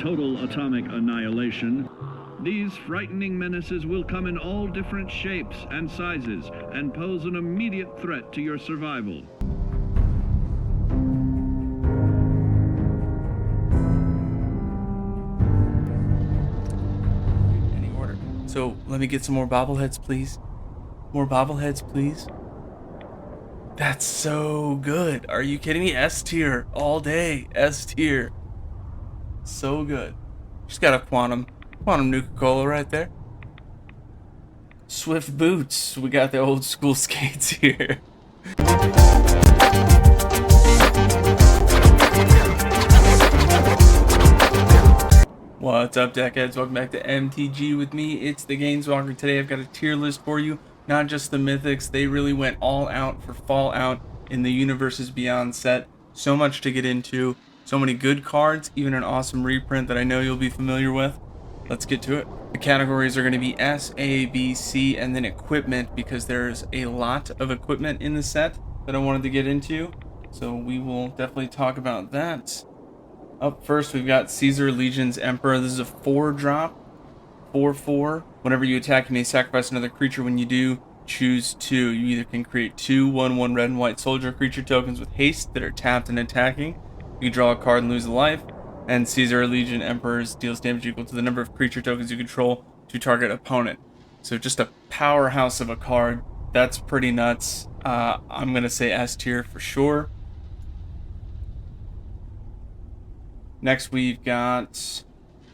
total atomic annihilation, these frightening menaces will come in all different shapes and sizes and pose an immediate threat to your survival. Any order. So let me get some more bobbleheads, please. More bobbleheads, please. That's so good. Are you kidding me? S tier all day. S tier. So good. Just got a quantum Nuka-Cola right there. Swift boots. We got the old school skates here. What's up, deckheads? Welcome back to MTG with me. It's the Gainswalker. Today I've got a tier list for you. Not just the mythics. They really went all out for Fallout in the Universes Beyond set. So much to get into. So many good cards. Even an awesome reprint that I know you'll be familiar with. Let's get to it. The categories are going to be S, A, B, C, and then equipment, because there's a lot of equipment in the set that I wanted to get into. So we will definitely talk about that. Up first, we've got Caesar Legion's Emperor. This is a 4-drop, 4/4. Whenever you attack, you may sacrifice another creature. When you do, choose 2. You either can create 2 1/1 red and white soldier creature tokens with haste that are tapped and attacking. You can draw a card and lose a life. And Caesar Legion Emperors deals damage equal to the number of creature tokens you control to target opponent. So just a powerhouse of a card. That's pretty nuts. I'm going to say S tier for sure. Next we've got,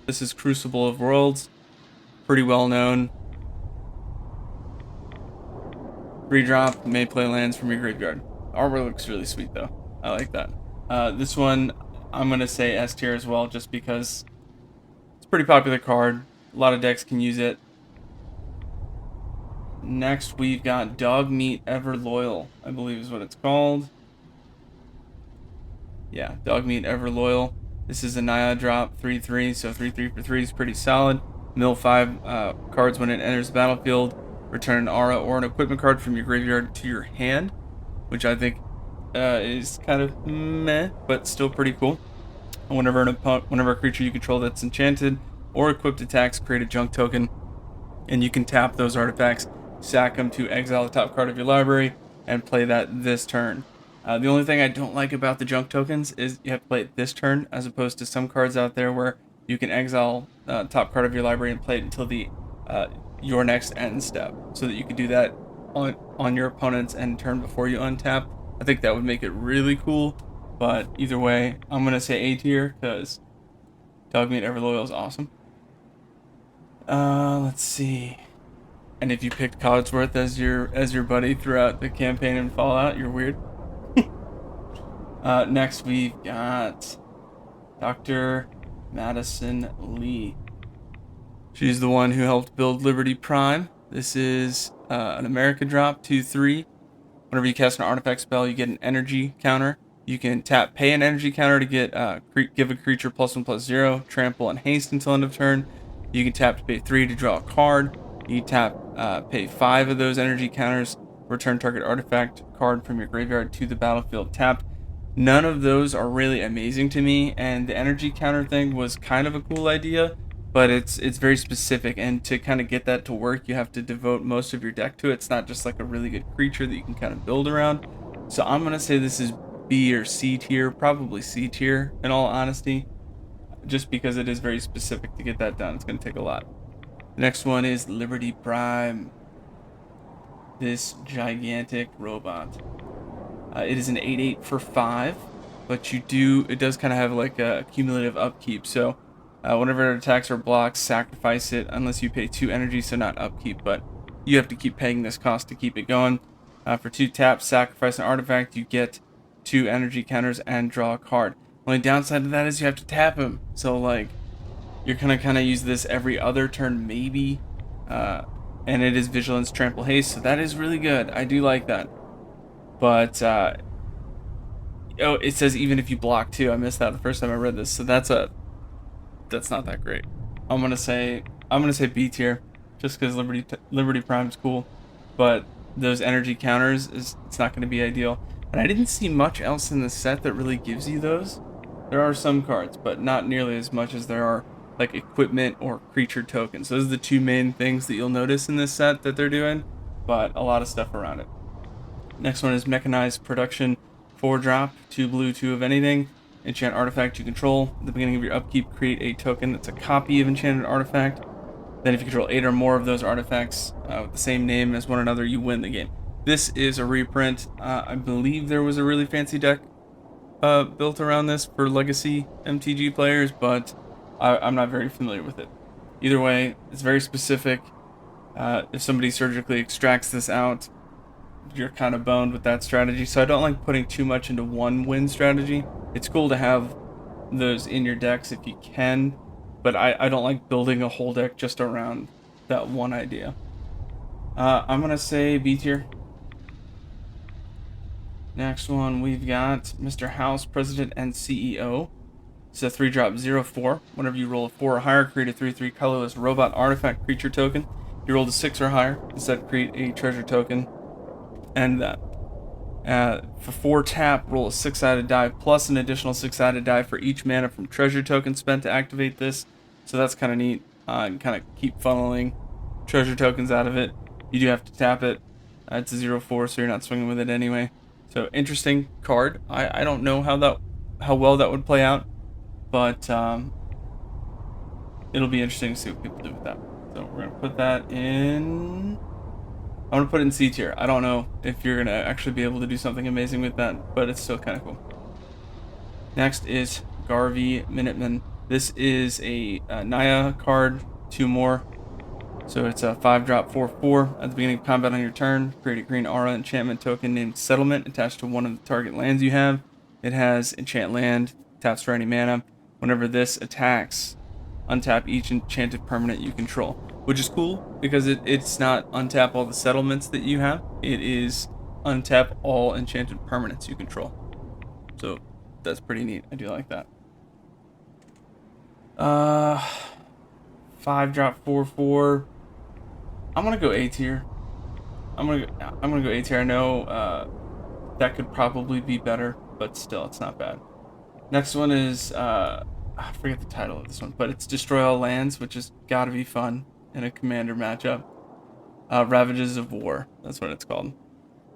this is Crucible of Worlds. Pretty well known. 3-drop, may play lands from your graveyard. Artwork looks really sweet though. I like that. This one, I'm going to say S tier as well, just because it's a pretty popular card. A lot of decks can use it. Next, we've got Dogmeat Ever Loyal, I believe is what it's called. Yeah, Dogmeat Ever Loyal. This is a Naya drop, 3/3, so 3/3 for 3 is pretty solid. Mill 5 cards when it enters the battlefield. Return an aura or an equipment card from your graveyard to your hand, which I think is kind of meh, but still pretty cool. Whenever a creature you control that's enchanted or equipped attacks, create a junk token, and you can tap those artifacts, sack them to exile the top card of your library, and play that this turn. The only thing I don't like about the junk tokens is you have to play it this turn, as opposed to some cards out there where you can exile top card of your library and play it until the your next end step, so that you can do that on your opponent's end turn before you untap. I think that would make it really cool, but either way, I'm gonna say A tier because Dogmeat Ever Loyal is awesome. Let's see. And if you picked Codsworth as your buddy throughout the campaign in Fallout, you're weird. Next we've got Dr. Madison Lee. She's the one who helped build Liberty Prime. This is an America drop, 2/3. Whenever you cast an artifact spell, you get an energy counter. You can pay an energy counter to get give a creature +1/+0, trample, and haste until end of turn. You can tap to pay 3 to draw a card. You can pay 5 of those energy counters, return target artifact card from your graveyard to the battlefield tapped. None of those are really amazing to me, and the energy counter thing was kind of a cool idea, but it's very specific, and to kind of get that to work, you have to devote most of your deck to it. It's not just like a really good creature that you can kind of build around. So I'm going to say this is B or C tier, probably C tier in all honesty, just because it is very specific to get that done. It's going to take a lot. The next one is Liberty Prime. This gigantic robot. It is an 8/8 for 5, but it does kind of have like a cumulative upkeep. So whenever it attacks or blocks, sacrifice it unless you pay 2 energy, so not upkeep, but you have to keep paying this cost to keep it going. For 2 taps, sacrifice an artifact, you get 2 energy counters and draw a card. Only downside to that is you have to tap him. So like you're gonna kind of use this every other turn maybe. And it is Vigilance, Trample, Haste, so that is really good. I do like that. But it says even if you block too. I missed that the first time I read this, so that's not that great. I'm gonna say B tier, just because Liberty Prime's cool, but those energy counters it's not gonna be ideal. And I didn't see much else in the set that really gives you those. There are some cards, but not nearly as much as there are like equipment or creature tokens. Those are the two main things that you'll notice in this set that they're doing, but a lot of stuff around it. Next one is Mechanized Production, 4-drop, 2 blue, 2 of anything. Enchant artifact you control. At the beginning of your upkeep, create a token that's a copy of enchanted artifact. Then if you control 8 or more of those artifacts with the same name as one another, you win the game. This is a reprint. I believe there was a really fancy deck built around this for legacy MTG players, but I'm not very familiar with it. Either way, it's very specific. If somebody surgically extracts this out, you're kind of boned with that strategy. So I don't like putting too much into one win strategy. It's cool to have those in your decks if you can, but I don't like building a whole deck just around that one idea. I'm going to say B tier. Next one, we've got Mr. House, President and CEO. It's a 3-drop 0/4. Whenever you roll a 4 or higher, create a 3/3 colorless robot artifact creature token. If you rolled a 6 or higher, instead create a treasure token. And that. For 4 tap, roll a 6-sided die plus an additional 6-sided die for each mana from treasure token spent to activate this. So that's kind of neat. And kind of keep funneling treasure tokens out of it. You do have to tap it. It's a 0/4, so you're not swinging with it anyway. So interesting card. I don't know how well that would play out, but it'll be interesting to see what people do with that. So we're gonna put that in. I'm gonna put it in C tier. I don't know if you're gonna actually be able to do something amazing with that, but it's still kind of cool. Next is Garvey Minuteman. This is a Naya card, 2 more. So it's a 5-drop 4/4. At the beginning of combat on your turn, create a green aura enchantment token named Settlement attached to one of the target lands you have. It has enchant land, taps for any mana. Whenever this attacks, untap each enchanted permanent you control, which is cool because it's not untap all the settlements that you have. It is untap all enchanted permanents you control. So that's pretty neat. I do like that. 5-drop 4/4. I'm gonna go A tier. I'm gonna go A tier. I know that could probably be better, but still, it's not bad. Next one is I forget the title of this one, but it's Destroy All Lands, which has got to be fun in a commander matchup. Ravages of War. That's what it's called.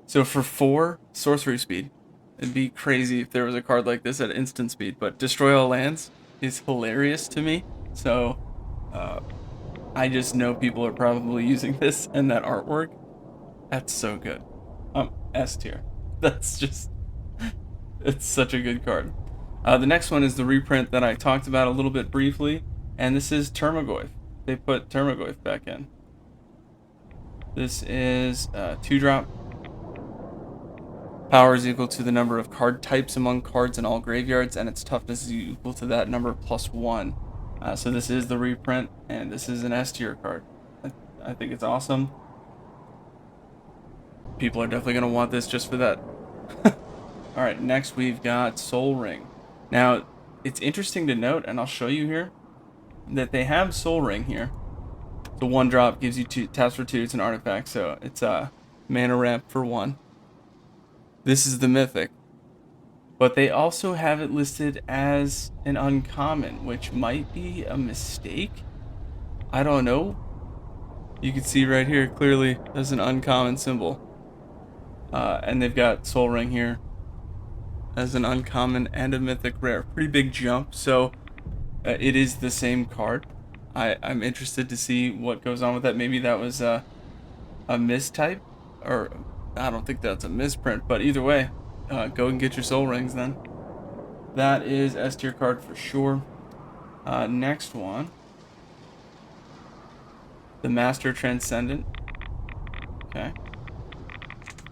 So for 4 sorcery speed, it'd be crazy if there was a card like this at instant speed. But Destroy All Lands is hilarious to me. So I just know people are probably using this and that artwork. That's so good. S tier. That's just, it's such a good card. The next one is the reprint that I talked about a little bit briefly, and this is Termagoyf. They put Termagoyf back in. This is 2-drop. Power is equal to the number of card types among cards in all graveyards, and its toughness is equal to that number plus 1. So this is the reprint, and this is an S tier card. I think it's awesome. People are definitely going to want this just for that. Alright, next we've got Soul Ring. Now, it's interesting to note, and I'll show you here, that they have Soul Ring here. So 1-drop gives you 2 taps for 2. It's an artifact, so it's a mana ramp for 1. This is the mythic. But they also have it listed as an uncommon, which might be a mistake. I don't know. You can see right here clearly there's an uncommon symbol. And they've got Soul Ring here as an uncommon and a mythic rare. Pretty big jump. So it is the same card. I'm interested to see what goes on with that. Maybe that was a mistype, or I don't think that's a misprint, but either way, go and get your Soul Rings then. That is S tier card for sure. Next one, the Master Transcendent. Okay.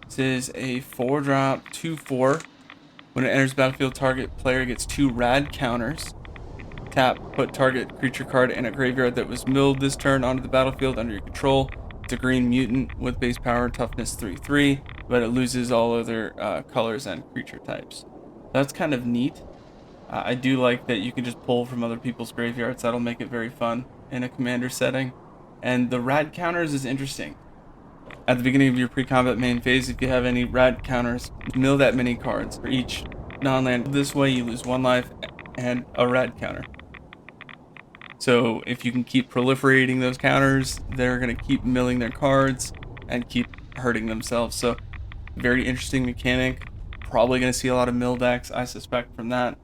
This is a 4-drop 2/4. When it enters battlefield, target player gets 2 rad counters. Tap, put target creature card in a graveyard that was milled this turn onto the battlefield under your control. It's a green mutant with base power toughness 3/3, but it loses all other colors and creature types. That's kind of neat. I do like that you can just pull from other people's graveyards. That'll make it very fun in a commander setting. And the rad counters is interesting. At the beginning of your pre-combat main phase, if you have any rad counters, mill that many cards for each non-land. This way you lose 1 life and a red counter. So if you can keep proliferating those counters, they're going to keep milling their cards and keep hurting themselves. So very interesting mechanic. Probably going to see a lot of mill decks, I suspect, from that.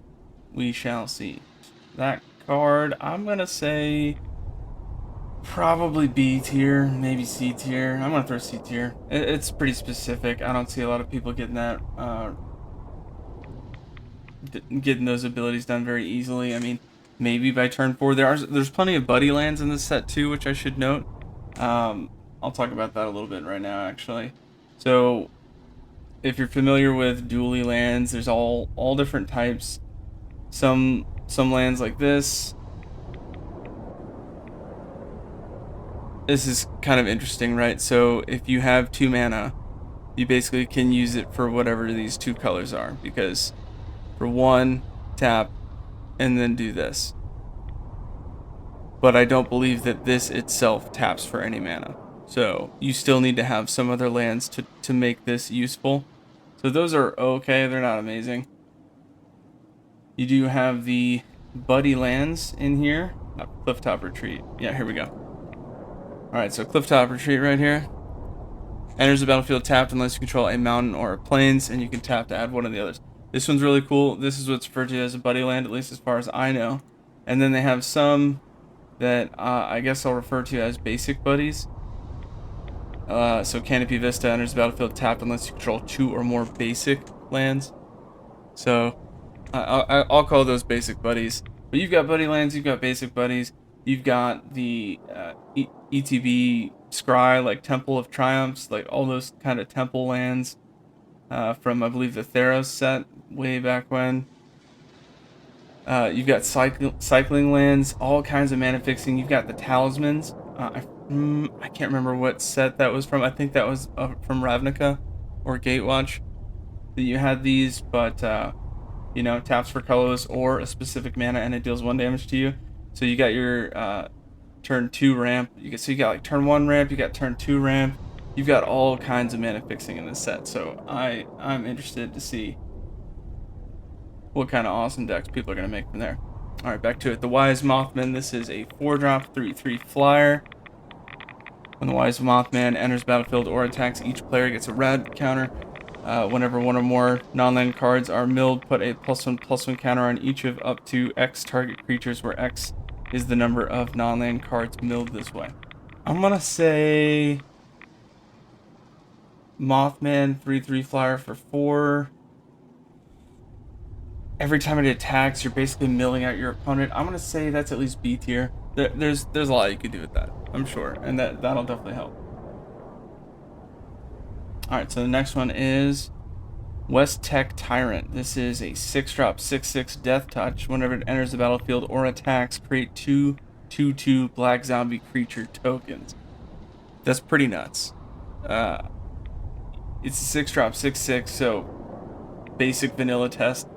We shall see. That card, I'm going to say probably B tier, maybe C tier. I'm going to throw C tier. It's pretty specific. I don't see a lot of people getting that, getting those abilities done very easily. I mean, maybe by turn 4. There's plenty of buddy lands in this set too, which I should note. I'll talk about that a little bit right now, actually. So if you're familiar with dually lands, there's all different types. Some lands like this. This is kind of interesting, right? So if you have 2 mana, you basically can use it for whatever these 2 colors are, because for 1, tap, and then do this. But I don't believe that this itself taps for any mana. So you still need to have some other lands to make this useful. So those are okay, they're not amazing. You do have the buddy lands in here. Clifftop Retreat. Yeah, here we go. Alright, so Clifftop Retreat right here. Enters the battlefield tapped unless you control a mountain or a plains, and you can tap to add one of the others. This one's really cool. This is what's referred to as a buddy land, at least as far as I know. And then they have some that I guess I'll refer to as basic buddies. So Canopy Vista enters the battlefield tapped unless you control 2 or more basic lands. So I'll call those basic buddies. But you've got buddy lands, you've got basic buddies, you've got the ETB Scry, like Temple of Triumphs, like all those kind of temple lands from, I believe, the Theros set way back when. You've got cycling lands, all kinds of mana fixing. You've got the talismans. I can't remember what set that was from. I think that was from Ravnica or Gatewatch that you had these, but you know, taps for colorless or a specific mana and it deals 1 damage to you. So you got your turn 2 ramp. So you got like turn 1 ramp, you got turn 2 ramp. You've got all kinds of mana fixing in this set. So I'm interested to see what kind of awesome decks people are going to make from there. Alright, back to it. The Wise Mothman. This is a 4-drop 3/3 flyer. When the Wise Mothman enters battlefield or attacks, each player gets a red counter. Whenever one or more non-land cards are milled, put a +1/+1 counter on each of up to X target creatures, where X is the number of non-land cards milled this way. I'm going to say Mothman 3/3 flyer for 4. Every time it attacks, you're basically milling out your opponent. I'm going to say that's at least B tier. There's a lot you could do with that, I'm sure, and that'll definitely help. Alright, so the next one is West Tech Tyrant. This is a 6-drop 6/6 Death Touch. Whenever it enters the battlefield or attacks, create 2 2/2 black zombie creature tokens. That's pretty nuts. It's a 6-drop 6/6, so basic vanilla test.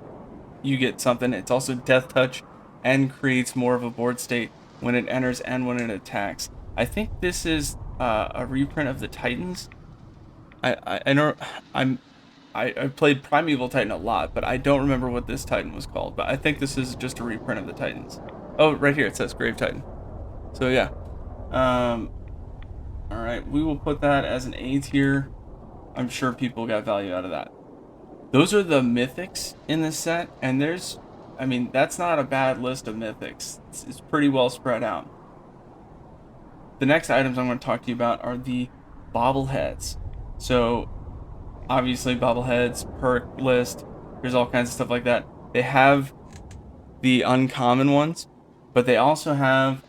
You get something. It's also Death Touch and creates more of a board state when it enters and when it attacks. I think this is a reprint of the Titans. I know I played Primeval Titan a lot, but I don't remember what this Titan was called. But I think this is just a reprint of the Titans. Oh, right here it says Grave Titan. So yeah. Alright, we will put that as an A tier. I'm sure people got value out of that. Those are the mythics in this set, and I mean, that's not a bad list of mythics. It's pretty well spread out. The next items I'm going to talk to you about are the bobbleheads. So, obviously, bobbleheads, perk list, there's all kinds of stuff like that. They have the uncommon ones, but they also have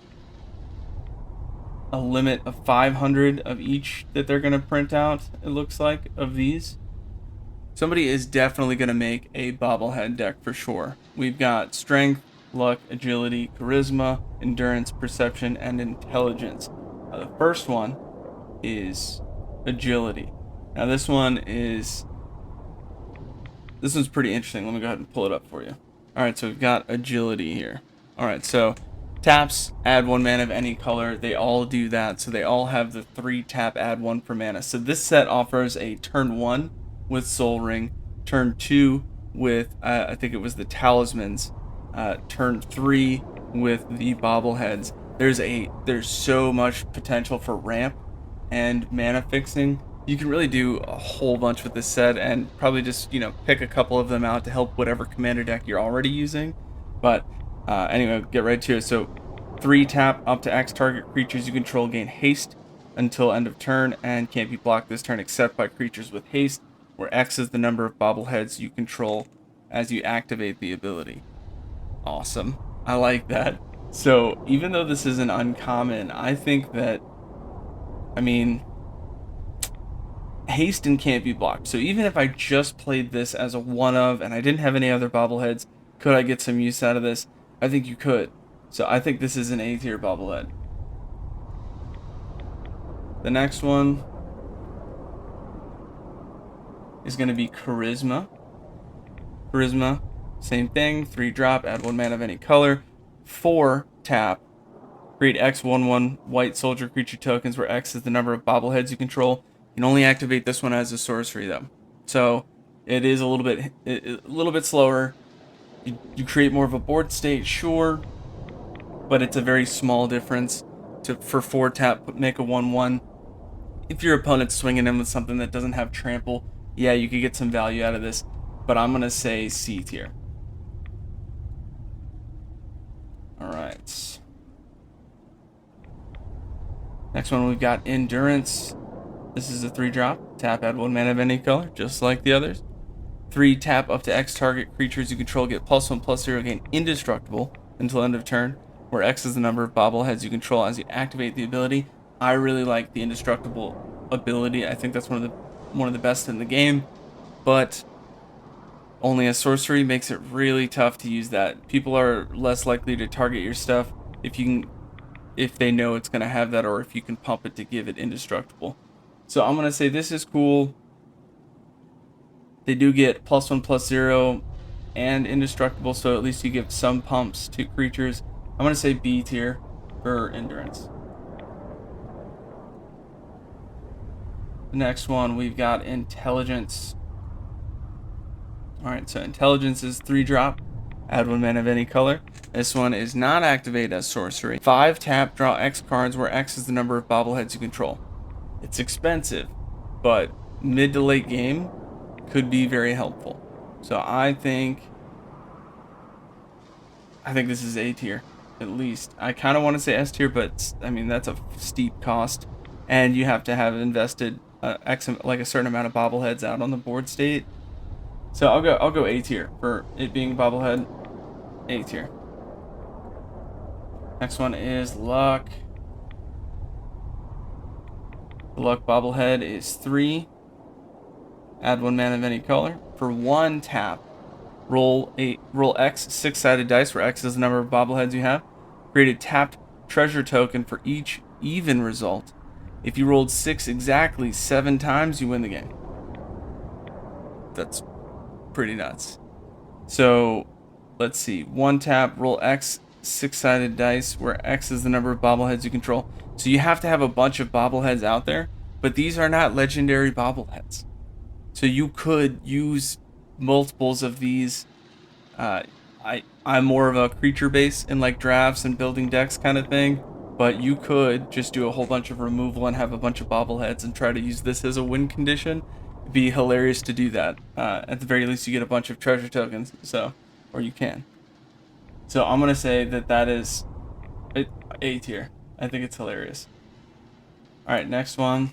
a limit of 500 of each that they're going to print out, it looks like, of these. Somebody is definitely going to make a bobblehead deck for sure. We've got strength, luck, agility, charisma, endurance, perception, and intelligence. Now, the first one is agility. Now this one's pretty interesting. Let me go ahead and pull it up for you. Alright, so we've got agility here. Alright, so taps, add 1 mana of any color. They all do that. So they all have the 3 tap, add 1 per mana. So this set offers a turn 1 with Soul Ring, turn 2 with, I think it was the Talismans, turn 3 with the bobbleheads. There's so much potential for ramp and mana fixing. You can really do a whole bunch with this set, and probably just, you know, pick a couple of them out to help whatever commander deck you're already using. But anyway, get right to it. So 3 tap, up to X, target creatures you control gain haste until end of turn and can't be blocked this turn except by creatures with haste, where X is the number of bobbleheads you control as you activate the ability. Awesome. I like that. So even though this is an uncommon, I think that, I mean, haste and can't be blocked. So even if I just played this as a one of and I didn't have any other bobbleheads, could I get some use out of this? I think you could. So I think this is an A tier bobblehead. The next one is going to be Charisma. Charisma, same thing, 3 drop, add 1 mana of any color, 4 tap, create X 1/1 white soldier creature tokens where X is the number of bobbleheads you control. You can only activate this one as a sorcery though. So it is a little bit slower. You create more of a board state, sure, but it's a very small difference for 4 tap, make a 1/1. If your opponent's swinging in with something that doesn't have trample, yeah, you could get some value out of this, but I'm going to say C tier. Alright. Next one we've got Endurance. This is a 3 drop. Tap, add 1 mana of any color, just like the others. 3 tap, up to X, target creatures you control get +1/+0, gain indestructible until end of turn, where X is the number of bobbleheads you control as you activate the ability. I really like the indestructible ability. I think that's one of the best in the game, but only a sorcery makes it really tough to use that. People are less likely to target your stuff if they know it's going to have that, or if you can pump it to give it indestructible. So I'm going to say this is cool. They do get +1/+0 and indestructible, so at least you give some pumps to creatures. I'm going to say B tier for Endurance. The next one, we've got Intelligence. Alright, so Intelligence is 3 drop, add 1 mana of any color. This one is not activated as sorcery. 5 tap, draw X cards where X is the number of bobbleheads you control. It's expensive, but mid to late game could be very helpful. So I think this is A tier, at least. I kind of want to say S tier, but I mean, that's a steep cost, and you have to have invested like a certain amount of bobbleheads out on the board state. So I'll go A tier for it being bobblehead. A tier. Next one is Luck. The Luck bobblehead is 3. Add 1 mana of any color. For 1 tap, roll X 6-sided dice, where X is the number of bobbleheads you have. Create a tapped treasure token for each even result. If you rolled 6 exactly 7 times, you win the game. That's pretty nuts. So let's see. 1 tap, roll X 6-sided dice, where X is the number of bobbleheads you control. So you have to have a bunch of bobbleheads out there, but these are not legendary bobbleheads. So you could use multiples of these. I'm more of a creature base in like drafts and building decks kind of thing, but you could just do a whole bunch of removal and have a bunch of bobbleheads and try to use this as a win condition. It'd be hilarious to do that. At the very least, you get a bunch of treasure tokens, or you can. So I'm gonna say that is A tier. I think it's hilarious. All right, next one.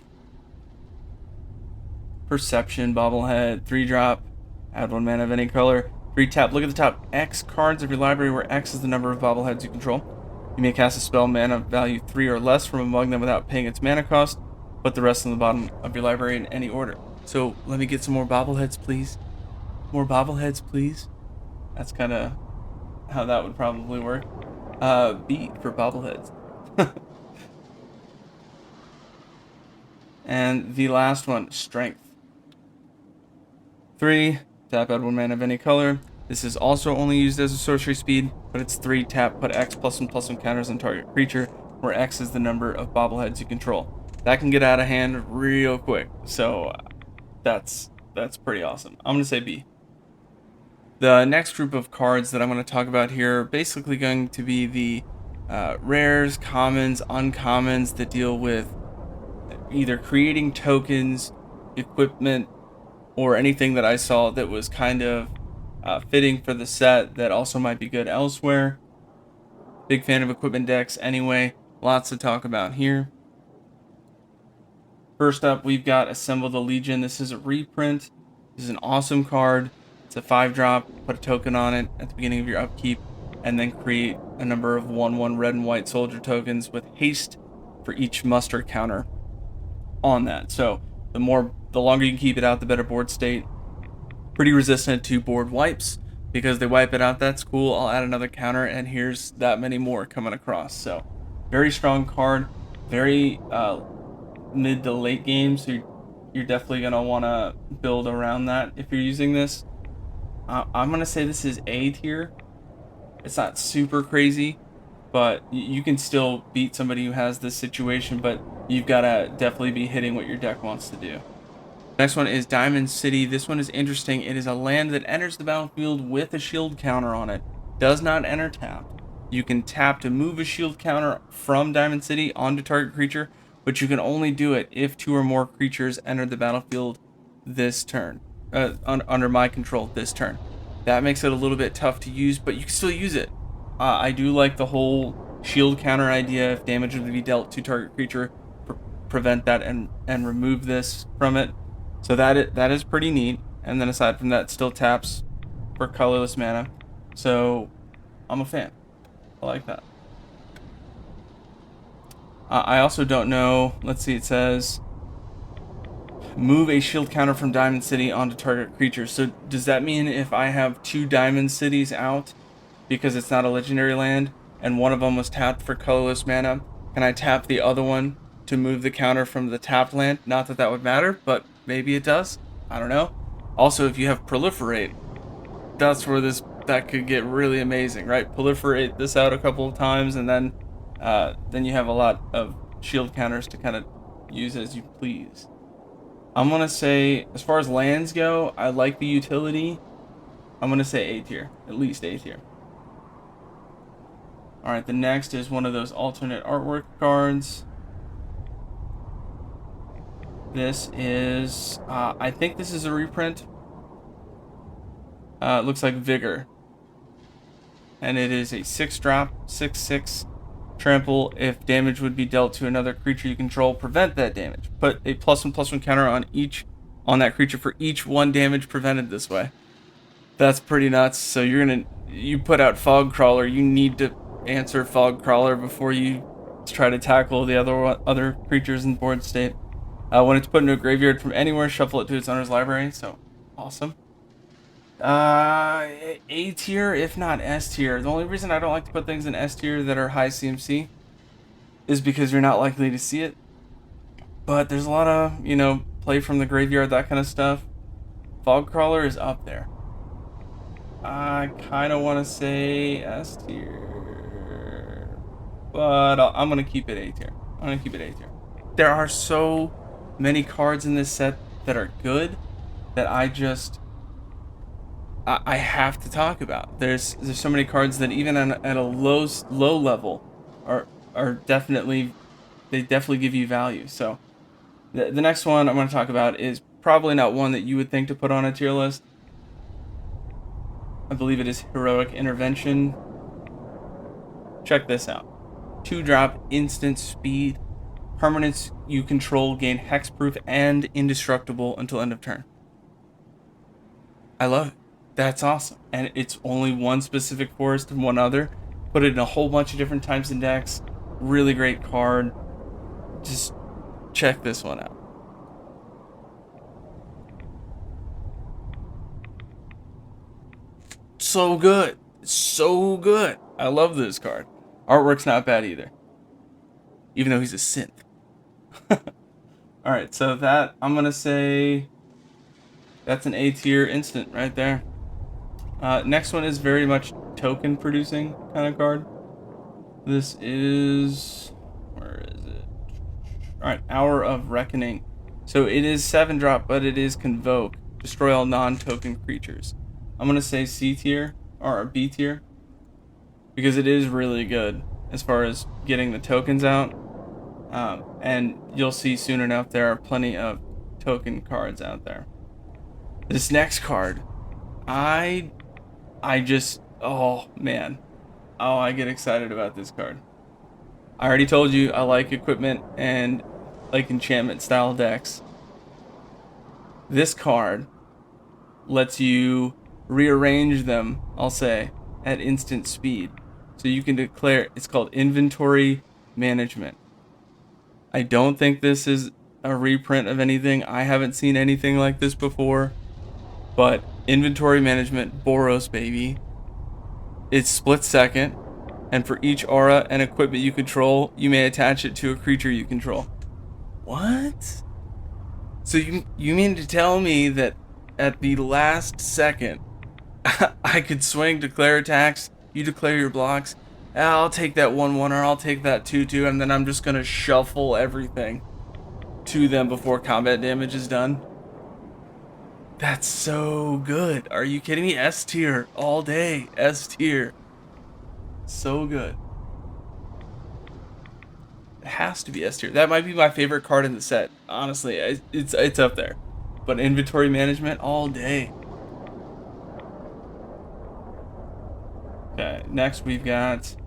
Perception bobblehead, 3 drop, add 1 mana of any color. 3 tap, look at the top X cards of your library, where X is the number of bobbleheads you control. You may cast a spell mana value 3 or less from among them without paying its mana cost. Put the rest on the bottom of your library in any order. So let me get some more bobbleheads, please. More bobbleheads, please. That's kind of how that would probably work. B for bobbleheads. And the last one, Strength. 3, tap, add 1 mana of any color. This is also only used as a sorcery speed, but it's 3 tap, put X +1/+1 counters on target creature, where X is the number of bobbleheads you control. That can get out of hand real quick, so that's pretty awesome. I'm gonna say B. The next group of cards that I'm going to talk about here are basically going to be the rares, commons, uncommons that deal with either creating tokens, equipment, or anything that I saw that was kind of fitting for the set that also might be good elsewhere. Big fan of equipment decks anyway. Lots to talk about here. First up, we've got Assemble the Legion. This is a reprint. This is an awesome card. It's a 5-drop. Put a token on it at the beginning of your upkeep, and then create a number of 1/1 red and white soldier tokens with haste for each muster counter on that. So the longer you can keep it out, the better board state. Pretty resistant to board wipes because they wipe it out. That's cool. I'll add another counter, and here's that many more coming across. So very strong card. Very mid to late game, so you're definitely gonna want to build around that if you're using this. I'm gonna say this is A tier. It's not super crazy, but you can still beat somebody who has this situation, but you've got to definitely be hitting what your deck wants to do. Next one is Diamond City. This one is interesting. It is a land that enters the battlefield with a shield counter on it. Does not enter tapped. You can tap to move a shield counter from Diamond City onto target creature, but you can only do it if 2 or more creatures enter the battlefield this turn, under my control this turn. That makes it a little bit tough to use, but you can still use it. I do like the whole shield counter idea. If damage would be dealt to target creature, prevent that and remove this from it. So that is pretty neat. And then aside from that, still taps for colorless mana. So I'm a fan. I like that. I also don't know. Let's see, it says move a shield counter from Diamond City onto target creature. So does that mean if I have 2 Diamond Cities out because it's not a legendary land and one of them was tapped for colorless mana, can I tap the other one to move the counter from the tapped land? Not that that would matter, but maybe it does. I don't know. Also, if you have Proliferate, that's where that could get really amazing, right? Proliferate this out a couple of times, and then you have a lot of shield counters to kind of use as you please. I'm gonna say, as far as lands go, I like the utility. I'm gonna say A tier, at least A tier. All right, the next is one of those alternate artwork cards. This is, I think this is a reprint. It looks like Vigor. And it is a 6-drop, 6/6 trample. If damage would be dealt to another creature you control, prevent that damage. Put a +1/+1 counter on that creature for each 1 damage prevented this way. That's pretty nuts. So you put out Fog Crawler, you need to answer Fog Crawler before you try to tackle the other creatures in board state. When it's put into a graveyard from anywhere, shuffle it to its owner's library. So awesome. A tier, if not S tier. The only reason I don't like to put things in S tier that are high CMC is because you're not likely to see it. But there's a lot of, play from the graveyard, that kind of stuff. Fog Crawler is up there. I kind of want to say S tier, but I'm going to keep it A tier. There are so many cards in this set that are good that I have to talk about. There's so many cards that even at a low level are definitely give you value. So the next one I'm going to talk about is probably not one that you would think to put on a tier list. I believe it is Heroic Intervention. Check this out. 2-drop, instant speed. Permanents you control gain hexproof and indestructible until end of turn. I love it. That's awesome. And it's only one specific forest and one other. Put it in a whole bunch of different types of decks. Really great card. Just check this one out. So good. So good. I love this card. Artwork's not bad either. Even though he's a synth. Alright, so that, I'm going to say that's an A tier instant right there. Next one is very much token producing kind of card. This is, where is it? Alright, Hour of Reckoning. So it is 7-drop, but it is Convoke. Destroy all non-token creatures. I'm going to say C tier or B tier because it is really good as far as getting the tokens out. And you'll see soon enough there are plenty of token cards out there. This next card, I just, oh man. Oh, I get excited about this card. I already told you I like equipment and like enchantment style decks. This card lets you rearrange them, I'll say, at instant speed. So you can declare, it's called inventory management. I don't think this is a reprint of anything. I haven't seen anything like this before. But inventory management, Boros, baby. It's split second. And for each aura and equipment you control, you may attach it to a creature you control. What? So you mean to tell me that at the last second, I could swing, declare attacks, you declare your blocks, I'll take that 1/1 or I'll take that 2/2, and then I'm just going to shuffle everything to them before combat damage is done? That's so good. Are you kidding me? S tier all day. S tier. So good. It has to be S tier. That might be my favorite card in the set. Honestly, it's up there. But inventory management all day. Okay, next we've got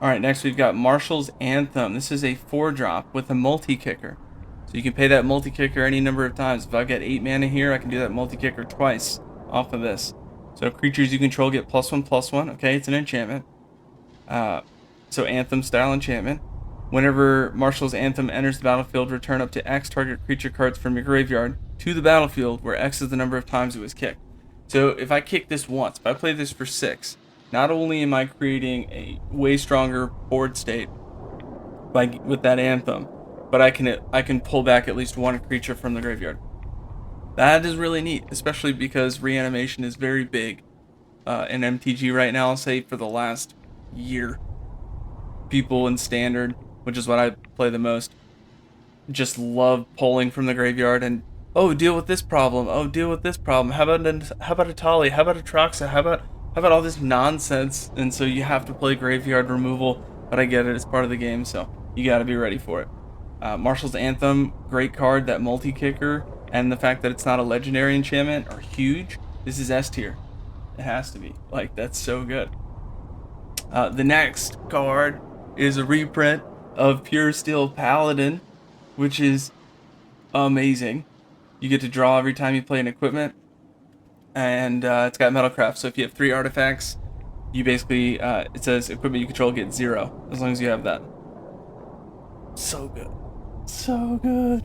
Alright, next we've got Marshall's Anthem. This is a 4-drop with a multi-kicker. So you can pay that multi-kicker any number of times. If I get 8 mana here, I can do that multi-kicker twice off of this. So creatures you control get +1/+1. Okay, it's an enchantment. So Anthem style enchantment. Whenever Marshall's Anthem enters the battlefield, return up to X target creature cards from your graveyard to the battlefield, where X is the number of times it was kicked. So if I kick this once, if I play this for 6, not only am I creating a way stronger board state with that Anthem, but I can pull back at least one creature from the graveyard. That is really neat, especially because reanimation is very big in MTG right now. I'll say for the last year, people in Standard, which is what I play the most, just love pulling from the graveyard and, oh, deal with this problem. Oh, deal with this problem. How about a Tali? How about a Troxa? How about all this nonsense? And so you have to play graveyard removal, but I get it, it's part of the game, so you got to be ready for it. Marshall's Anthem, great card. That multi-kicker and the fact that it's not a legendary enchantment are huge. This is S tier. It has to be. Like, that's so good. The next card is a reprint of Pure Steel Paladin, which is amazing. You get to draw every time you play an equipment, and it's got Metalcraft. So if you have 3 artifacts, you basically, it says equipment you control get 0, as long as you have that. So good. So good.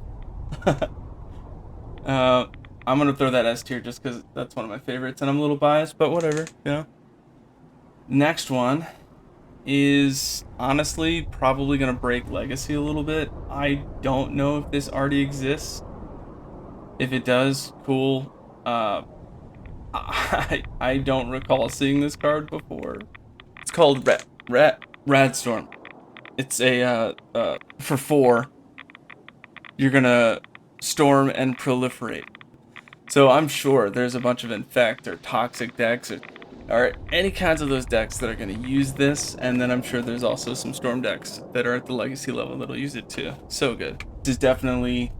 I'm going to throw that S tier just because that's one of my favorites, and I'm a little biased, but whatever, you know. Next one is honestly probably going to break Legacy a little bit. I don't know if this already exists. If it does, cool. I don't recall seeing this card before. It's called Radstorm. It's a for 4. You're gonna storm and proliferate. So I'm sure there's a bunch of infect or toxic decks or any kinds of those decks that are going to use this, and then I'm sure there's also some storm decks that are at the legacy level that'll use it too. So good. This is definitely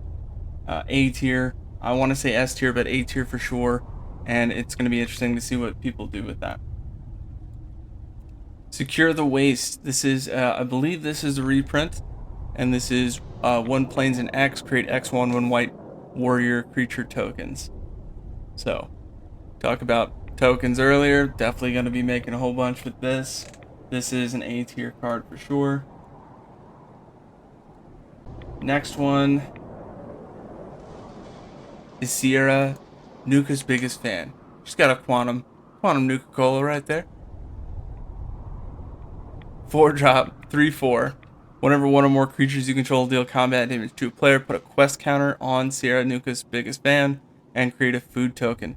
A tier. I want to say S tier, but A tier for sure, and it's going to be interesting to see what people do with that. Secure the Waste. This is, I believe this is a reprint, and this is 1 plains and X, create X/1 white warrior creature tokens. So, talk about tokens earlier, definitely going to be making a whole bunch with this. This is an A tier card for sure. Next one is Sierra, Nuka's biggest fan. She's got a Quantum Nuka-Cola right there. 4-drop, 3/4. Whenever one or more creatures you control deal combat damage to a player, put a quest counter on Sierra Nuka's biggest fan and create a food token.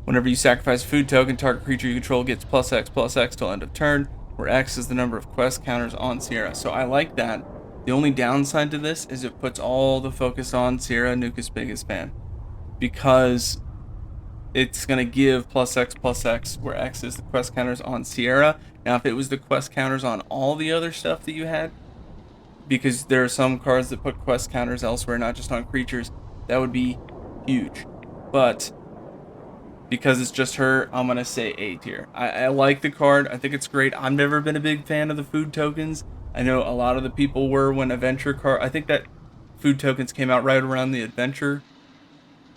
Whenever you sacrifice a food token, target creature you control gets +X/+X till end of turn. where X is the number of quest counters on Sierra. So I like that. The only downside to this is it puts all the focus on Sierra, Nuka's biggest fan, because it's going to give +X, where X is the quest counters on Sierra. Now, if it was the quest counters on all the other stuff that you had, because there are some cards that put quest counters elsewhere, not just on creatures, that would be huge. But because it's just her, I'm going to say A tier. I like the card. I think it's great. I've never been a big fan of the food tokens. I know a lot of the people were when Adventure card. I think that food tokens came out right around the Adventure,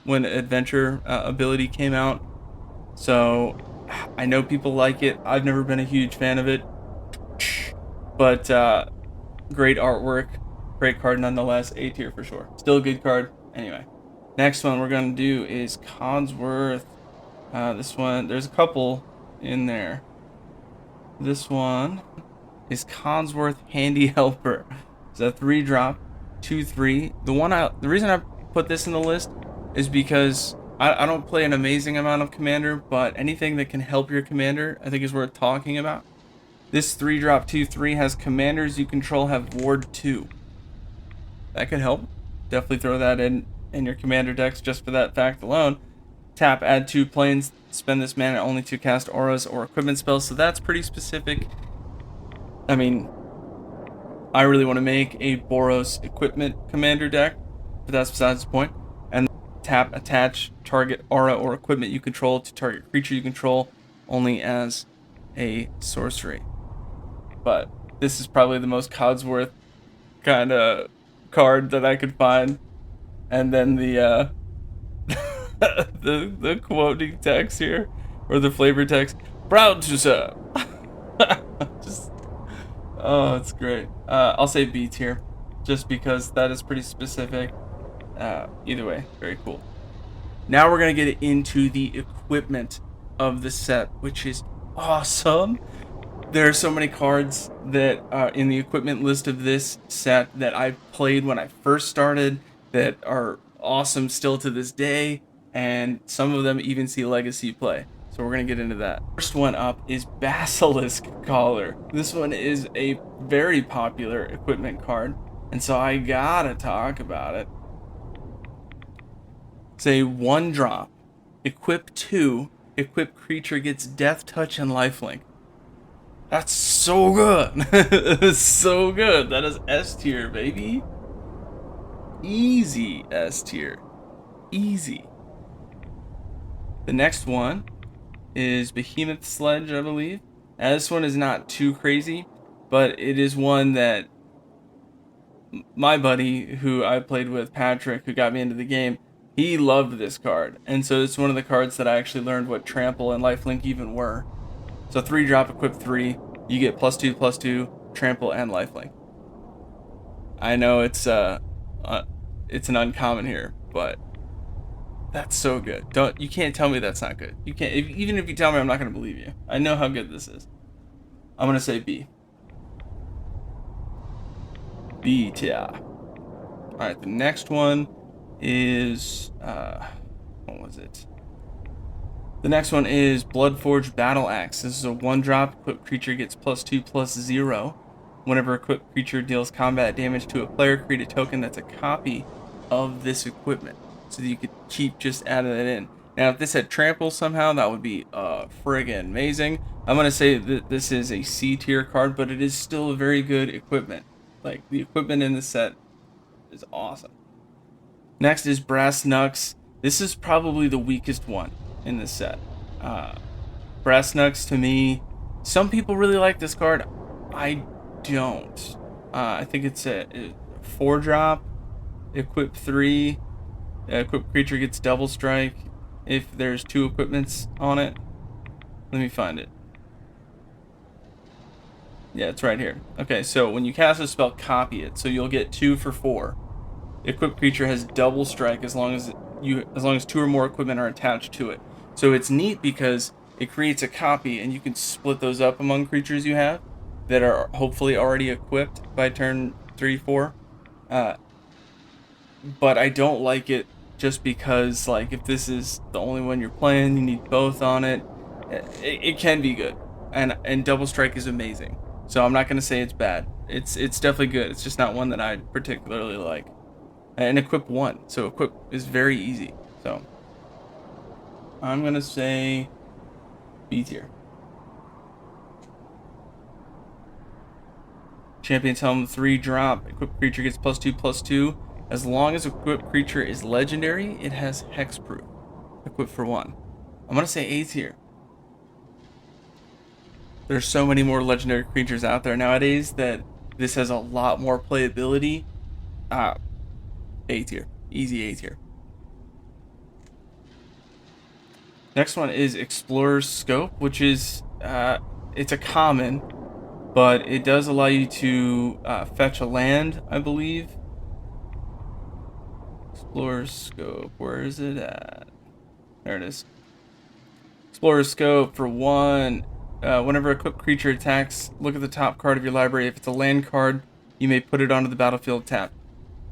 when Adventure ability came out. So I know people like it. I've never been a huge fan of it. But great artwork. Great card nonetheless. A tier for sure. Still a good card. Anyway. Next one we're going to do is Codsworth. This one, there's a couple in there. This one is Codsworth Handy Helper. It's a 3-drop, 2/3. The reason I put this in the list is because I don't play an amazing amount of Commander, but anything that can help your Commander, I think is worth talking about. This 3-drop, 2/3 has commanders you control have Ward 2. That could help. Definitely throw that in your Commander decks just for that fact alone. Tap, add 2 planes, spend this mana only to cast auras or equipment spells, so that's pretty specific. I mean, I really want to make a Boros equipment commander deck, but that's besides the point. And tap, attach, target aura or equipment you control to target creature you control only as a sorcery. But this is probably the most Codsworth kind of card that I could find. And then the the quoting text here, or the flavor text, proud to serve. Just, oh, it's great. I'll say B tier, just because that is pretty specific. Either way, very cool. Now we're gonna get into the equipment of the set, which is awesome. There are so many cards that are in the equipment list of this set that I played when I first started that are awesome still to this day, and some of them even see legacy play. So we're gonna get into that. First one up is Basilisk Collar. This one is a very popular equipment card, and so I gotta talk about it. It's a 1-drop, equip 2, equip creature gets Death Touch and Lifelink. That's so good. It's so good. That is S tier, baby. Easy S tier. Easy. The next one is Behemoth Sledge, I believe. Now, this one is not too crazy, but it is one that my buddy who I played with, Patrick, who got me into the game, he loved this card. And so it's one of the cards that I actually learned what Trample and Lifelink even were. So 3-drop, equip 3, you get +2/+2, Trample and Lifelink. I know it's an uncommon here, but that's so good. You can't tell me that's not good. You can't. Even if you tell me, I'm not gonna believe you. I know how good this is. I'm gonna say B. B tier. All right, the next one is what was it? The next one is Bloodforged Battle Axe. This is a 1-drop. Equipped creature gets +2/+0. Whenever equipped creature deals combat damage to a player, create a token that's a copy of this equipment, so that you could keep just adding it in. Now, if this had Trample somehow, that would be friggin' amazing. I'm gonna say that this is a C tier card, but it is still a very good equipment. Like, the equipment in the set is awesome. Next is Brass Knucks. This is probably the weakest one in this set. Brass Knucks, to me, some people really like this card. I don't. I think it's a 4-drop, equip 3, equip creature gets double strike if there's 2 equipments on it. Let me find it. Yeah, it's right here. Okay, so when you cast a spell, copy it. So you'll get 2 for 4. Equipped creature has double strike as long as 2 or more equipment are attached to it. So it's neat because it creates a copy, and you can split those up among creatures you have that are hopefully already equipped by turn 3-4. But I don't like it just because, like, if this is the only one you're playing, you need both on it. It can be good, and double strike is amazing. So I'm not going to say it's bad. It's definitely good. It's just not one that I particularly like. And equip 1. So equip is very easy. So I'm going to say B tier. Champion's Helm 3 drop. Equipped creature gets +2/+2. As long as equipped creature is legendary, it has hexproof. Equipped for 1. I'm going to say A tier. There's so many more legendary creatures out there nowadays that this has a lot more playability. A tier. Easy A tier. Next one is Explorer's Scope, which is, it's a common, but it does allow you to fetch a land, I believe. Explorer's Scope, where is it at? There it is. Explorer's Scope for 1. Whenever a equipped creature attacks, look at the top card of your library. If it's a land card, you may put it onto the battlefield tapped.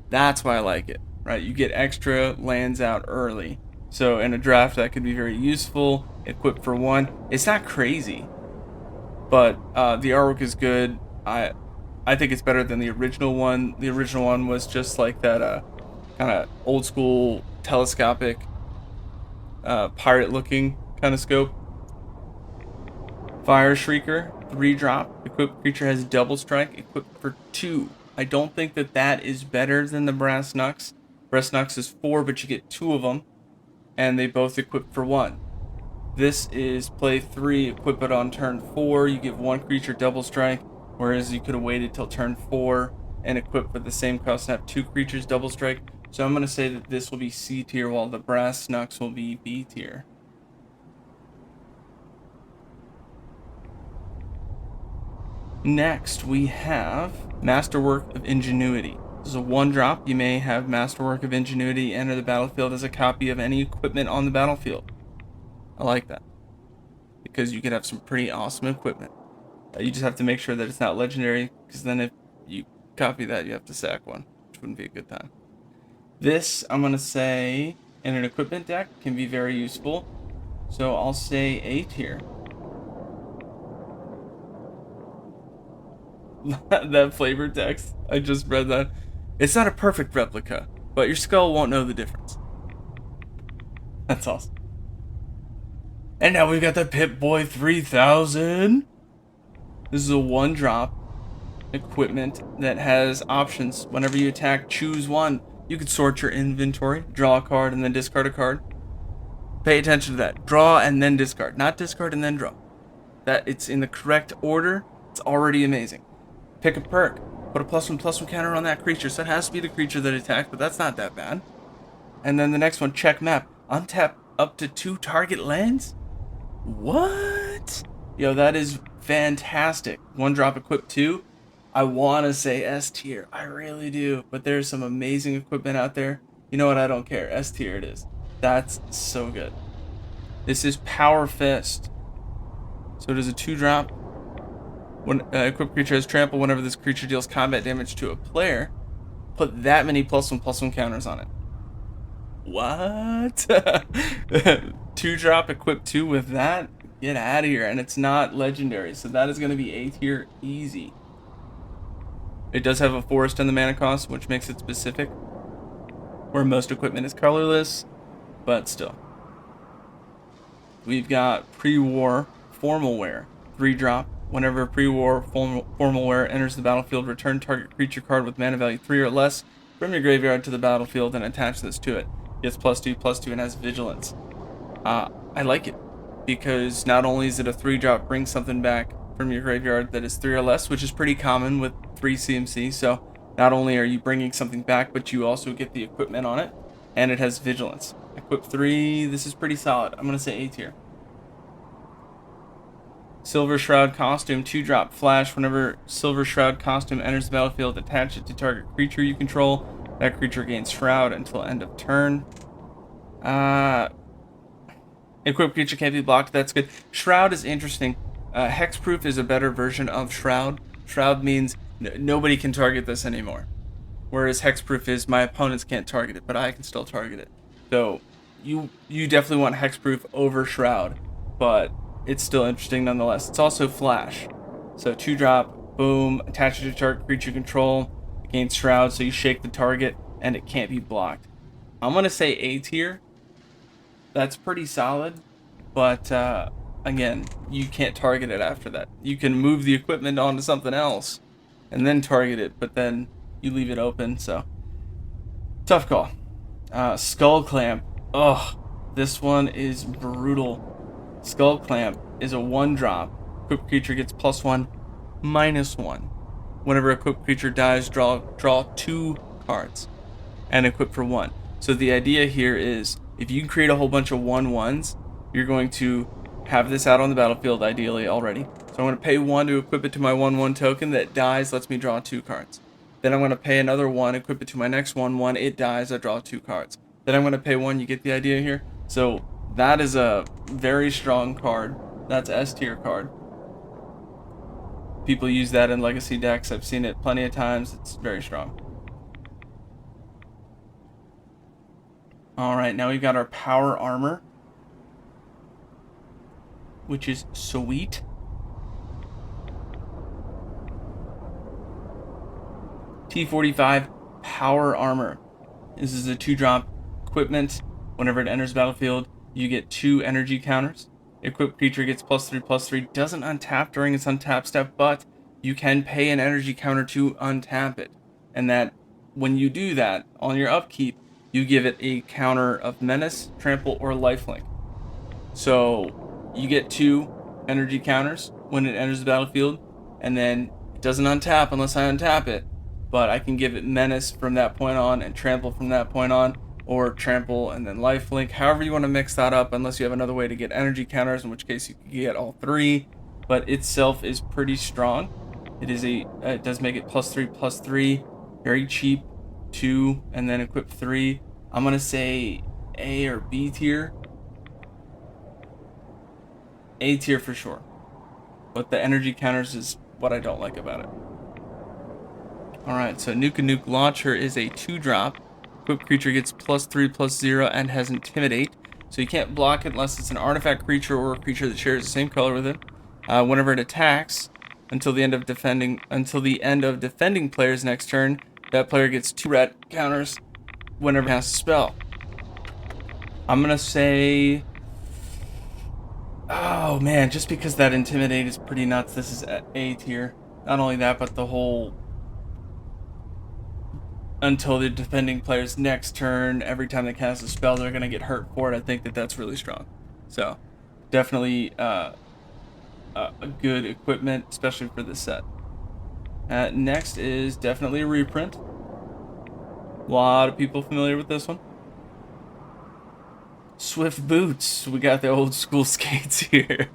That's why I like it, right? You get extra lands out early. So in a draft, that could be very useful. Equipped for 1. It's not crazy, but the artwork is good. I think it's better than the original one. The original one was just like that kind of old school telescopic pirate looking kind of scope. Fire Shrieker, 3 drop. Equipped creature has double strike, equipped for 2. I don't think that is better than the Brass Knucks. Brass Knucks is 4, but you get 2 of them, and they both equip for 1. This is play 3, equip it on turn 4. You give 1 creature double strike, whereas you could have waited till turn 4 and equip for the same cost and have 2 creatures double strike. So I'm going to say that this will be C tier, while the Brass Knucks will be B tier. Next, we have Masterwork of Ingenuity. This is a 1 drop. You may have Masterwork of Ingenuity enter the battlefield as a copy of any equipment on the battlefield. I like that, because you could have some pretty awesome equipment. You just have to make sure that it's not legendary, because then if you copy that, you have to sack one, which wouldn't be a good time. This, I'm going to say, in an equipment deck, can be very useful. So I'll say A tier. That flavor text, I just read that. It's not a perfect replica, but your skull won't know the difference. That's awesome. And now we've got the Pip-Boy 3000. This is a 1 drop equipment that has options. Whenever you attack, choose 1. You could sort your inventory, draw a card, and then discard a card. Pay attention to that. Draw and then discard, not discard and then draw. That it's in the correct order. It's already amazing. Pick a perk. Put a +1/+1 counter on that creature. So it has to be the creature that attacked, but that's not that bad. And then the next one, check map. Untap up to 2 target lands? What? Yo, that is fantastic. 1 drop equip 2. I want to say S tier. I really do. But there's some amazing equipment out there. You know what? I don't care. S tier it is. That's so good. This is Power Fist. So it is a 2 drop. When equipped creature has trample, whenever this creature deals combat damage to a player, put that many +1/+1 counters on it. What? 2 drop equip 2 with that? Get out of here. And it's not legendary, so that is going to be A tier easy. It does have a forest in the mana cost, which makes it specific, where most equipment is colorless, but still. We've got pre-war formal wear, 3 drop. Whenever pre-war formal wear enters the battlefield, return target creature card with mana value 3 or less from your graveyard to the battlefield and attach this to it. Gets +2/+2 and has vigilance. I like it, because not only is it a 3 drop, bring something back from your graveyard that is 3 or less, which is pretty common with 3 CMC, so not only are you bringing something back, but you also get the equipment on it, and it has vigilance. Equip 3, this is pretty solid. I'm going to say A tier. Silver Shroud Costume, 2 drop flash. Whenever Silver Shroud Costume enters the battlefield, attach it to target creature you control. That creature gains Shroud until end of turn. Equipped creature can't be blocked. That's good. Shroud is interesting. Hexproof is a better version of Shroud. Shroud means nobody can target this anymore. Whereas Hexproof is my opponents can't target it, but I can still target it. So you definitely want Hexproof over Shroud, but it's still interesting nonetheless. It's also flash. So 2 drop, Boom. Attach it to target creature control. It gains Shroud, so you shake the target, and it can't be blocked. I'm going to say A tier. That's pretty solid. But, again, you can't target it after that. You can move the equipment onto something else and then target it, but then you leave it open, so tough call. Skull Clamp. Ugh, this one is brutal. Skull Clamp is a 1-drop. Equipped creature gets +1/-1. Whenever equipped creature dies, draw 2 cards and equip for 1. So the idea here is if you create a whole bunch of 1/1s, you're going to have this out on the battlefield ideally already. So I'm going to pay 1 to equip it to my 1/1 token that dies, lets me draw 2 cards. Then I'm going to pay another 1, equip it to my next 1/1, it dies, I draw 2 cards. Then I'm going to pay 1, you get the idea here? So that is a very strong card. That's S tier card. People use that in legacy decks. I've seen it plenty of times. It's very strong. Alright, now we've got our Power Armor, which is sweet. T45 Power Armor. This is a 2-drop equipment. Whenever it enters battlefield, you get 2 energy counters. Equipped creature gets +3/+3. Doesn't untap during its untap step, but you can pay an energy counter to untap it. And that, when you do that, on your upkeep, you give it a counter of Menace, Trample, or Lifelink. So you get 2 energy counters when it enters the battlefield, and then it doesn't untap unless I untap it. But I can give it Menace from that point on and Trample from that point on, or Trample and then Lifelink. However you want to mix that up, unless you have another way to get energy counters, in which case you can get all 3. But itself is pretty strong. It does make it +3/+3, very cheap. 2 and then equip 3. I'm gonna say A or B tier. A tier for sure. But the energy counters is what I don't like about it. Alright, so Nuke and Nuke Launcher is a 2-drop. Equipped creature gets +3/+0 and has Intimidate. So you can't block it unless it's an artifact creature or a creature that shares the same color with it. Whenever it attacks, until the end of defending player's next turn, that player gets 2 red counters whenever it has a spell. I'm gonna say, oh man, just because that Intimidate is pretty nuts, this is at A tier. Not only that, but the whole until the defending player's next turn, every time they cast a spell, they're gonna get hurt for it. I think that's really strong. So definitely a good equipment, especially for this set. Next is definitely a reprint. A lot of people familiar with this one. Swift Boots. We got the old school skates here.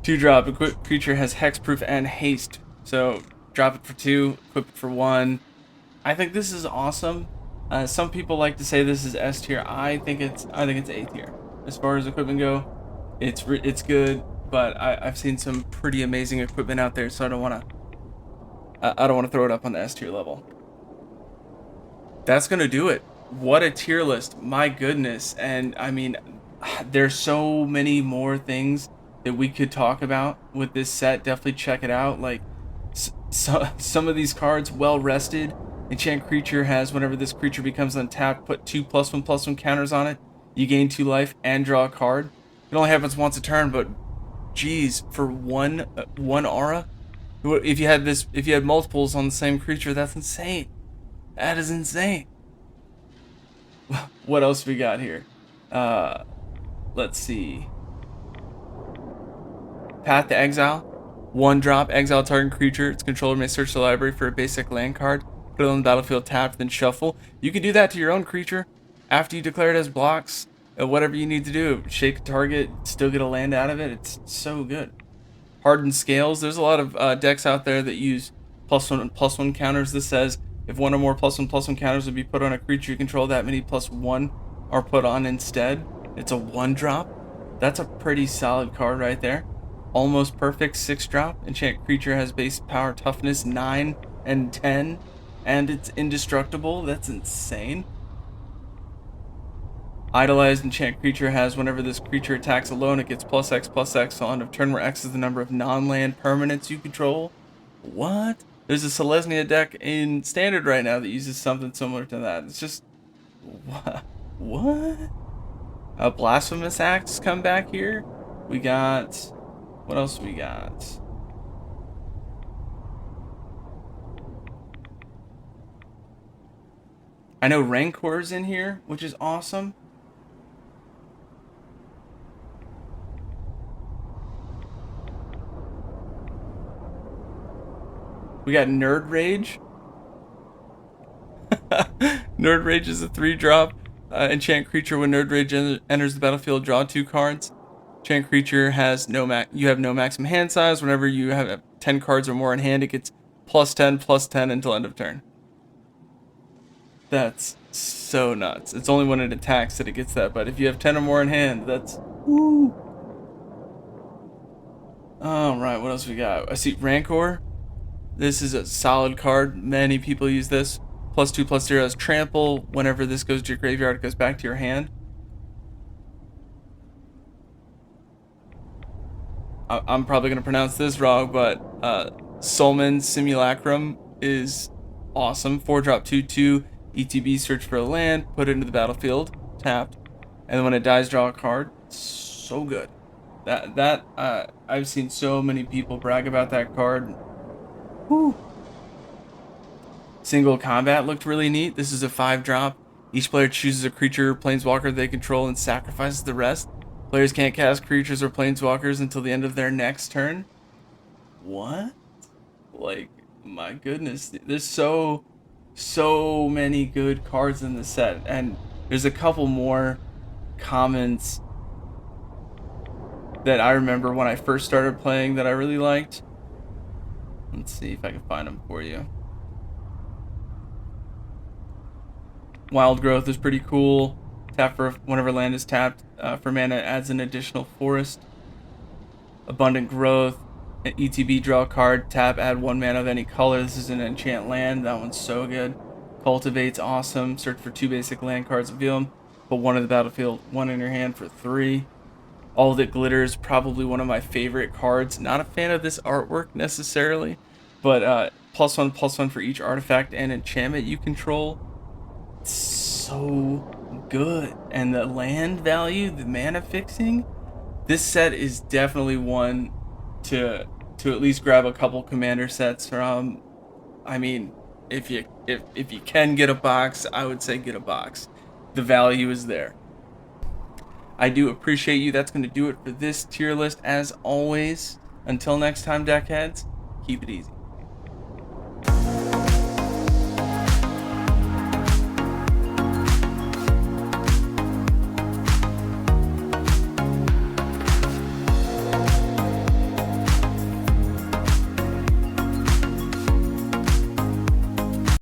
2-drop. Equipped creature has Hexproof and Haste. So drop it for 2, equip it for 1. I think this is awesome. Some people like to say this is S tier. I think it's A tier. As far as equipment go, it's good, but I've seen some pretty amazing equipment out there, so I don't want to throw it up on the S tier level. That's gonna do it. What a tier list, my goodness. And I mean, there's so many more things that we could talk about with this set. Definitely check it out. Like some of these cards, well rested. Enchant creature has, whenever this creature becomes untapped, put 2 +1/+1 counters on it. You gain 2 life and draw a card. It only happens once a turn, but geez, for one aura, if you had multiples on the same creature, that's insane. That is insane. What else we got here? Let's see. Path to Exile. 1-drop, exile target creature. Its controller may search the library for a basic land card. Put it on the battlefield tapped, then shuffle. You can do that to your own creature after you declare it as blocks. Whatever you need to do. Shake a target, still get a land out of it. It's so good. Hardened Scales. There's a lot of decks out there that use +1/+1 counters. This says if 1 or more +1/+1 counters would be put on a creature you control, that many +1 are put on instead. It's a 1-drop. That's a pretty solid card right there. Almost Perfect 6-drop. Enchant creature has base power toughness 9 and 10. And it's indestructible. That's insane. Idolized enchant creature has, whenever this creature attacks alone, it gets +X/+X on a turn where X is the number of non-land permanents you control. What? There's a Selesnya deck in Standard right now that uses something similar to that. It's just... What? What? A Blasphemous Axe come back here. We got... What else we got? I know Rancor's in here, which is awesome. We got Nerd Rage. Nerd Rage is a 3-drop. Enchant creature. When Nerd Rage enters the battlefield, draw 2 cards. Enchant creature has you have no maximum hand size. Whenever you have 10 cards or more in hand, it gets +10/+10 until end of turn. That's so nuts. It's only when it attacks that it gets that, but if you have 10 or more in hand, that's woo. Alright, what else we got? I see Rancor. This is a solid card. Many people use this. +2/+0 has trample. Whenever this goes to your graveyard, it goes back to your hand. I'm probably going to pronounce this wrong, but Solman Simulacrum is awesome. 4-drop 2/2. ETB, search for a land, put it into the battlefield, tapped, and then when it dies, draw a card. So good. I've seen so many people brag about that card. Whew. Single combat looked really neat. This is a 5-drop. Each player chooses a creature or planeswalker they control and sacrifices the rest. Players can't cast creatures or planeswalkers until the end of their next turn. What? Like, my goodness. There's so many good cards in the set, and there's a couple more commons that I remember when I first started playing that I really liked. Let's see if I can find them for you. Wild Growth is pretty cool. Tap for whenever land is tapped for mana, adds an additional forest. Abundant Growth. An ETB, draw a card, tap, add 1 mana of any color. This is an enchant land. That one's so good. Cultivate's awesome. Search for 2 basic land cards, reveal them. Put 1 in the battlefield, 1 in your hand for 3. All That Glitters, probably one of my favorite cards. Not a fan of this artwork necessarily, but +1/+1 for each artifact and enchantment you control. It's so good. And the land value, the mana fixing, this set is definitely one to at least grab a couple commander sets from. I mean, if you can get a box, I would say get a box. The value is there. I do appreciate you. That's going to do it for this tier list as always. Until next time, deckheads, keep it easy.